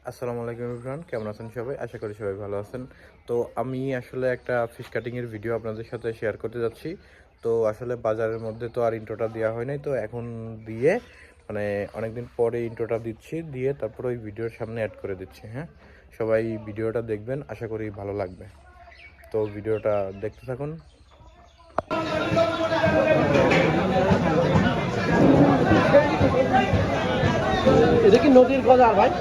আসসালামু আলাইকুম এভরিওয়ান, কেমন আছেন সবাই? আশা করি সবাই ভালো আছেন। তো আমি আসলে একটা ফিশ কাটিংয়ের ভিডিও আপনাদের সাথে শেয়ার করতে যাচ্ছি। তো আসলে বাজারের মধ্যে তো আর ইন্ট্রোটা দেওয়া হয় নাই, তো এখন দিয়ে মানে অনেকদিন পরে ইন্ট্রোটা দিচ্ছি, দিয়ে তারপর ওই ভিডিওর সামনে অ্যাড করে দিচ্ছি। হ্যাঁ, সবাই ভিডিওটা দেখবেন, আশা করি ভালো লাগবে। তো ভিডিওটা দেখতে থাকুন। এটা কি নদীর বাজার ভাই?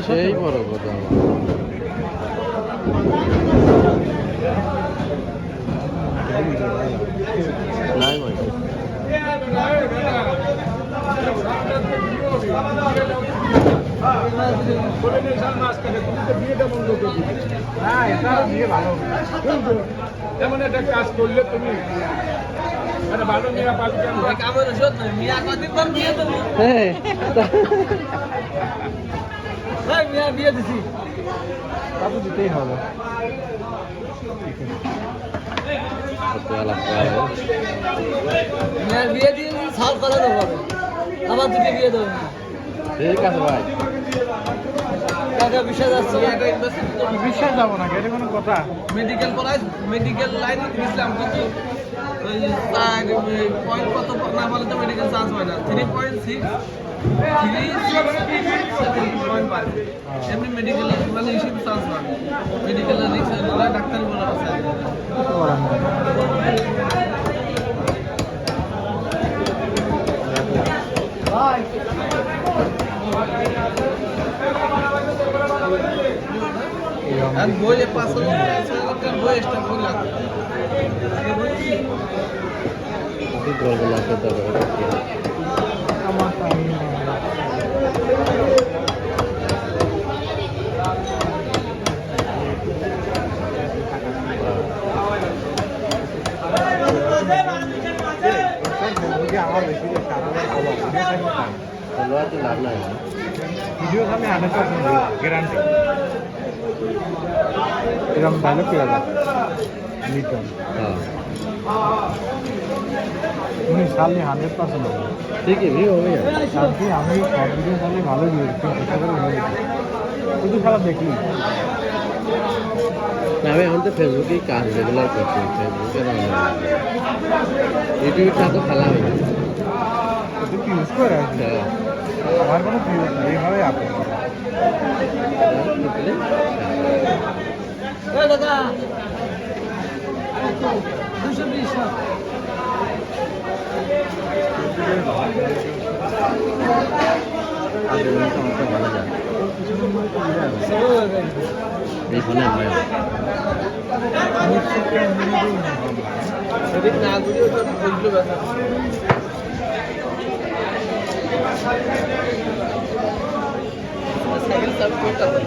সেই বড় কথা নাই ভাই। এমন একটা কাজ করলে তুমি ভালো মেয়ে পাবি কেন? বিয়ে দিছি তা তো দিতেই হবে। বিয়ে দিয়ে সাল করা দেবো, আবার দুটো বিয়ে দেবো। ঠিক আছে ভাই, বিশ্বাস আছে। বিশ্বাস যাবো না, এটা কোনো কথা? মেডিকেল কলেজ মেডিকেল লাইনে গেছিলাম, কিন্তু ওই পয়েন্ট কত না বলে তো মেডিকেল চান্স হয় না। 3.6 এমনি মেডিকেলে মানে হিসেবে চান্স পাবে। মেডিকেলের রিক্স ডাক্তার বলা আছে। বইয়ে 5,000 বই এক্সট্রা বই লাগবে। ভিডিও আমি 100% গ্যারান্টি। এরকম ভালো কি হবে লিটন? উনি সামনে 100% হবে। ঠিক আছে হবে। শান্তি আমি সব ভিডিও সামনে ভালো দিয়েছি, শুধু সারা দেখি না। আমি এখন তো ফেসবুকেই কাজ রেগুলার করছি, ফেসবুকে ইউটিউবটা তো খেলা হয়নি। ইউজ করে আমার কোনো ইউজ নেই, এইভাবে আপনি দাদা 220 এই ফোনে সেদিক না ঘুরে ওটা বুঝলো ব্যাপার। সাইকেল সার্ভিস করতে হবে।